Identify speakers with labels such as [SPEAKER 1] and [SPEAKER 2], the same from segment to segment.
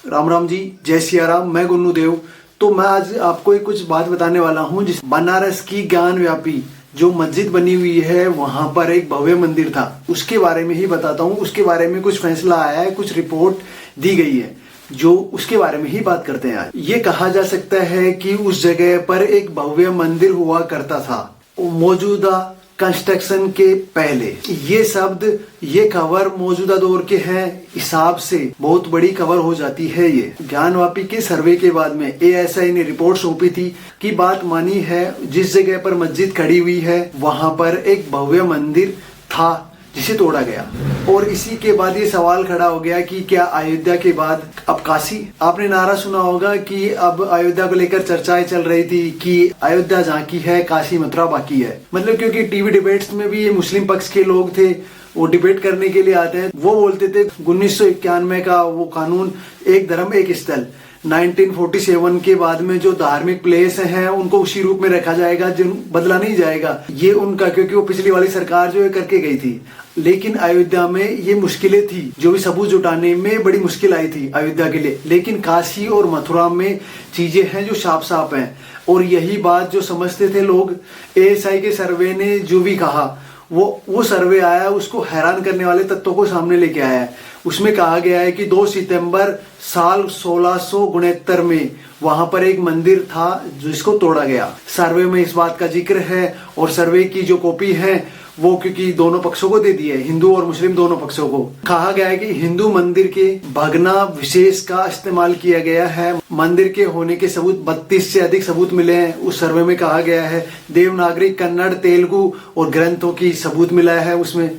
[SPEAKER 1] राम राम जी, जय सिया राम। मैं गुन्नू देव। तो मैं आज आपको एक कुछ बात बताने वाला हूँ। जिस बनारस की ज्ञान व्यापी जो मस्जिद बनी हुई है, वहां पर एक भव्य मंदिर था, उसके बारे में ही बताता हूँ। उसके बारे में कुछ फैसला आया है, कुछ रिपोर्ट दी गई है, जो उसके बारे में ही बात करते हैं आज। ये कहा जा सकता है कि उस जगह पर एक भव्य मंदिर हुआ करता था मौजूदा कंस्ट्रक्शन के पहले। ये शब्द, ये खबर मौजूदा दौर के हैं हिसाब से बहुत बड़ी खबर हो जाती है। ये ज्ञानवापी के सर्वे के बाद में एएसआई ने रिपोर्ट सौंपी थी कि बात मानी है, जिस जगह पर मस्जिद खड़ी हुई है वहां पर एक भव्य मंदिर था जिसे तोड़ा गया। और इसी के बाद ये सवाल खड़ा हो गया कि क्या अयोध्या के बाद अब काशी? आपने नारा सुना होगा कि अब अयोध्या को लेकर चर्चाएं चल रही थी कि अयोध्या झांकी है, काशी मथुरा बाकी है। मतलब क्योंकि टीवी डिबेट्स में भी ये मुस्लिम पक्ष के लोग थे, वो डिबेट करने के लिए आते हैं। वो बोलते थे 1991 का वो कानून, एक धर्म एक स्थल, 1947 के बाद में जो धार्मिक प्लेस हैं उनको उसी रूप में रखा जाएगा, जो बदला नहीं जाएगा। ये उनका, क्योंकि वो पिछली वाली सरकार जो है करके गई थी। लेकिन अयोध्या में ये मुश्किलें थी, जो भी सबूत जुटाने में बड़ी मुश्किल आई थी अयोध्या के लिए। लेकिन काशी और मथुरा में चीजें हैं जो साफ साफ हैं। और यही बात जो समझते थे लोग, एएसआई के सर्वे ने जो भी कहा, वो सर्वे आया, उसको हैरान करने वाले तत्वों को सामने लेके आया है। उसमें कहा गया है कि 2 सितंबर साल 1669 में वहां पर एक मंदिर था जिसको तोड़ा गया। सर्वे में इस बात का जिक्र है। और सर्वे की जो कॉपी है वो, क्योंकि दोनों पक्षों को दे दी है, हिंदू और मुस्लिम दोनों पक्षों को, कहा गया है कि हिंदू मंदिर के भगना विशेष का इस्तेमाल किया गया है। मंदिर के होने के सबूत 32 से अधिक सबूत मिले हैं। उस सर्वे में कहा गया है देवनागरी, कन्नड़, तेलुगु और ग्रंथों की सबूत मिला है। उसमें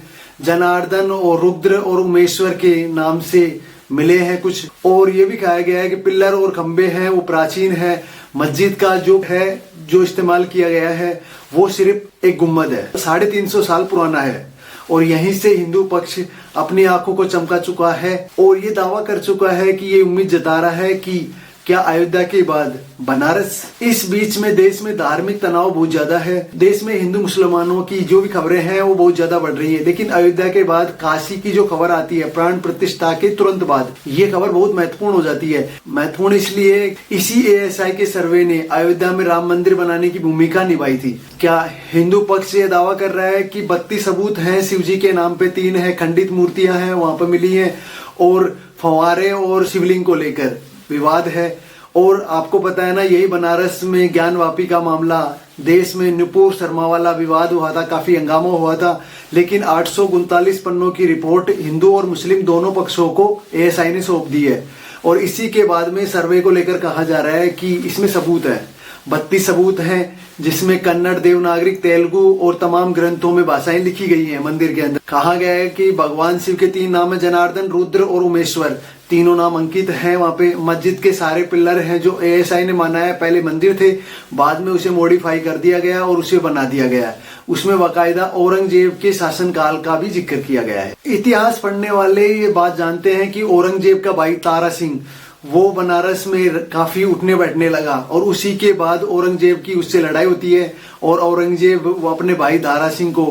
[SPEAKER 1] जनार्दन और रुद्र और उमेश्वर के नाम से मिले हैं कुछ। और ये भी कहा गया है कि पिल्लर और खंबे हैं वो प्राचीन है। मस्जिद का जो इस्तेमाल किया गया है वो सिर्फ एक गुम्बद है, 350 साल पुराना है। और यहीं से हिंदू पक्ष अपनी आंखों को चमका चुका है और ये दावा कर चुका है कि ये उम्मीद जता रहा है कि क्या अयोध्या के बाद बनारस? इस बीच में देश में धार्मिक तनाव बहुत ज्यादा है। देश में हिंदू मुसलमानों की जो भी खबरें हैं वो बहुत ज्यादा बढ़ रही है। लेकिन अयोध्या के बाद काशी की जो खबर आती है प्राण प्रतिष्ठा के तुरंत बाद, ये खबर बहुत महत्वपूर्ण हो जाती है। महत्वपूर्ण इसलिए, इसी एएसआई के सर्वे ने अयोध्या में राम मंदिर बनाने की भूमिका निभाई थी। क्या हिंदू पक्ष ये दावा कर रहा है कि 32 सबूत हैं शिव जी के नाम पे, 3 है खंडित मूर्तियां हैं वहां पर मिली है, और फव्वारे और शिवलिंग को लेकर विवाद है। और आपको पता है ना, यही बनारस में ज्ञानवापी का मामला, देश में नुपुर शर्मा वाला विवाद हुआ था, काफी हंगामा हुआ था। लेकिन 839 पन्नों की रिपोर्ट हिंदू और मुस्लिम दोनों पक्षों को एएसआई ने सौंप दी है। और इसी के बाद में सर्वे को लेकर कहा जा रहा है कि इसमें सबूत है, 32 सबूत हैं, जिसमें कन्नड़, देवनागरी, तेलुगु और तमाम ग्रंथों में भाषाएं लिखी गई हैं। मंदिर के अंदर कहा गया है कि भगवान शिव के 3 नाम है, जनार्दन, रुद्र और उमेश्वर, तीनों नाम अंकित हैं वहां पे। मस्जिद के सारे पिलर हैं जो एएसआई ने माना है पहले मंदिर थे, बाद में उसे मॉडिफाई कर दिया गया और उसे बना दिया गया है। उसमें बाकायदा औरंगजेब के शासनकाल का भी जिक्र किया गया है। इतिहास पढ़ने वाले ये बात जानते हैं कि औरंगजेब का भाई तारा सिंह वो बनारस में काफी उठने बैठने लगा। और उसी के बाद औरंगजेब की उससे लड़ाई होती है और औरंगजेब वो अपने भाई दारा सिंह को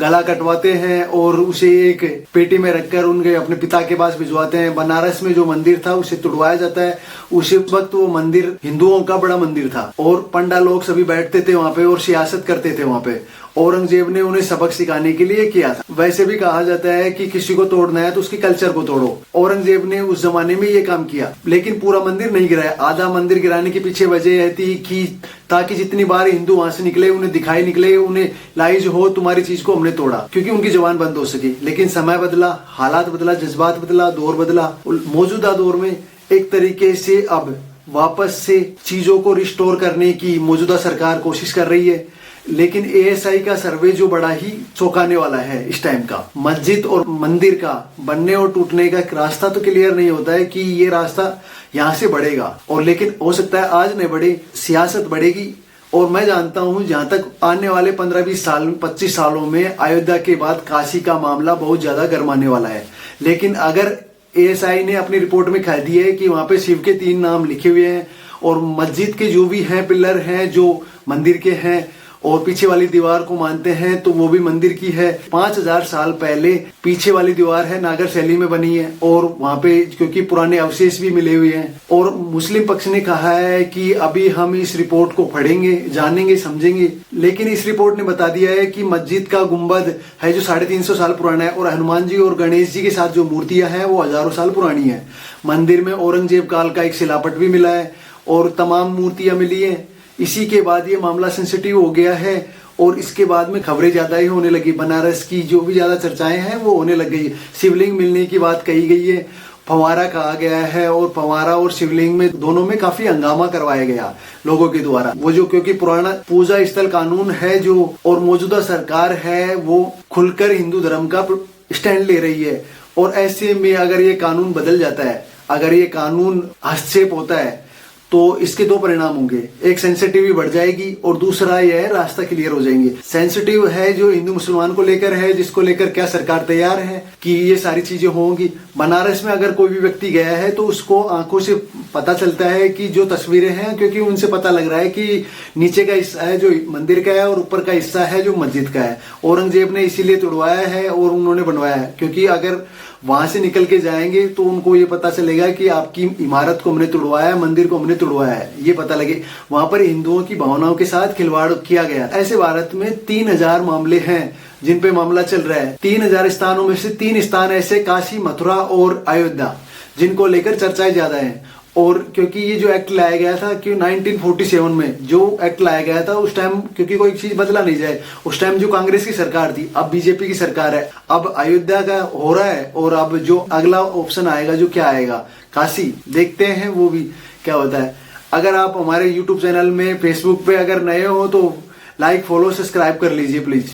[SPEAKER 1] गला कटवाते हैं और उसे एक पेटी में रखकर उनके अपने पिता के पास भिजवाते हैं। बनारस में जो मंदिर था उसे तुड़वाया जाता है। उसी वक्त वो मंदिर हिंदुओं का बड़ा मंदिर था और पंडा लोग सभी बैठते थे वहां पे और सियासत करते थे वहां पे। औरंगजेब ने उन्हें सबक सिखाने के लिए किया था। वैसे भी कहा जाता है कि किसी को तोड़ना है तो उसके कल्चर को तोड़ो। औरंगजेब ने उस जमाने में ये काम किया, लेकिन पूरा मंदिर नहीं गिराया। आधा मंदिर गिराने के पीछे वजह यह थी कि ताकि जितनी बार हिंदू वहां से निकले, उन्हें दिखाई निकले, उन्हें लाइज हो तुम्हारी चीज को हमने तोड़ा, क्योंकि उनकी जुबान बंद हो सके। लेकिन समय बदला, हालात बदला, जज्बात बदला, दौर बदला। मौजूदा दौर में एक तरीके से अब वापस से चीजों को रिस्टोर करने की मौजूदा सरकार कोशिश कर रही है। लेकिन एएसआई का सर्वे जो बड़ा ही चौंकाने वाला है इस टाइम का, मस्जिद और मंदिर का बनने और टूटने का रास्ता तो क्लियर नहीं होता है कि ये रास्ता यहाँ से बढ़ेगा। और लेकिन हो सकता है आज नहीं बढ़े, सियासत बढ़ेगी। और मैं जानता हूं जहां तक आने वाले 15-20 साल, 25 सालों में अयोध्या के बाद काशी का मामला बहुत ज्यादा गर्माने वाला है। लेकिन अगर एएसआई ने अपनी रिपोर्ट में कह दिया है कि वहां पे शिव के 3 नाम लिखे हुए हैं और मस्जिद के जो भी हैं पिलर हैं जो मंदिर के हैं और पीछे वाली दीवार को मानते हैं तो वो भी मंदिर की है। 5000 साल पहले पीछे वाली दीवार है नागर शैली में बनी है और वहां पे क्योंकि पुराने अवशेष भी मिले हुए हैं। और मुस्लिम पक्ष ने कहा है कि अभी हम इस रिपोर्ट को पढ़ेंगे, जानेंगे, समझेंगे, लेकिन इस रिपोर्ट ने बता दिया है कि मस्जिद का गुंबद है जो 350 साल पुराना है और हनुमान जी और गणेश जी के साथ जो मूर्तियां हैं वो हजारों साल पुरानी है। मंदिर में औरंगजेब काल का एक शिलापट भी मिला है और तमाम मूर्तियां मिली है। इसी के बाद ये मामला सेंसिटिव हो गया है और इसके बाद में खबरें ज्यादा ही होने लगी। बनारस की जो भी ज्यादा चर्चाएं हैं वो होने लग गई है। शिवलिंग मिलने की बात कही गई है, फंवारा कहा गया है और फंवारा और शिवलिंग में दोनों में काफी हंगामा करवाया गया लोगों के द्वारा। वो जो क्योंकि पुराना पूजा स्थल कानून है जो और मौजूदा सरकार है वो खुलकर हिंदू धर्म का स्टैंड ले रही है और ऐसे में अगर ये कानून बदल जाता है, अगर ये कानून हस्तक्षेप होता है तो इसके दो परिणाम होंगे। एक सेंसिटिविटी बढ़ जाएगी और दूसरा यह है रास्ता क्लियर हो जाएंगे। सेंसिटिव है जो हिंदू मुसलमान को लेकर है, जिसको लेकर क्या सरकार तैयार है कि ये सारी चीजें होंगी। बनारस में अगर कोई भी व्यक्ति गया है तो उसको आंखों से पता चलता है कि जो तस्वीरें हैं, क्योंकि उनसे पता लग रहा है कि नीचे का हिस्सा है जो मंदिर का है और ऊपर का हिस्सा है जो मस्जिद का है। औरंगजेब ने इसीलिए तोड़वाया है और उन्होंने बनवाया है क्योंकि अगर वहां से निकल के जाएंगे तो उनको ये पता चलेगा कि आपकी इमारत को हमने तोड़वाया है, मंदिर को हमने तोड़वाया है, ये पता लगे। वहां पर हिंदुओं की भावनाओं के साथ खिलवाड़ किया गया। ऐसे भारत में 3000 मामले हैं जिन पे मामला चल रहा है। 3000 स्थानों में से 3 स्थान ऐसे काशी, मथुरा और अयोध्या जिनको लेकर चर्चाएं ज्यादा हैं। और क्योंकि ये जो एक्ट लाया गया था कि 1947 में जो एक्ट लाया गया था उस टाइम क्योंकि कोई चीज बदला नहीं जाए, उस टाइम जो कांग्रेस की सरकार थी, अब बीजेपी की सरकार है। अब अयोध्या का हो रहा है और अब जो अगला ऑप्शन आएगा जो क्या आएगा, काशी, देखते हैं वो भी क्या होता है। अगर आप हमारे यूट्यूब चैनल में, फेसबुक पे अगर नए हो तो लाइक, फॉलो, सब्सक्राइब कर लीजिए प्लीज।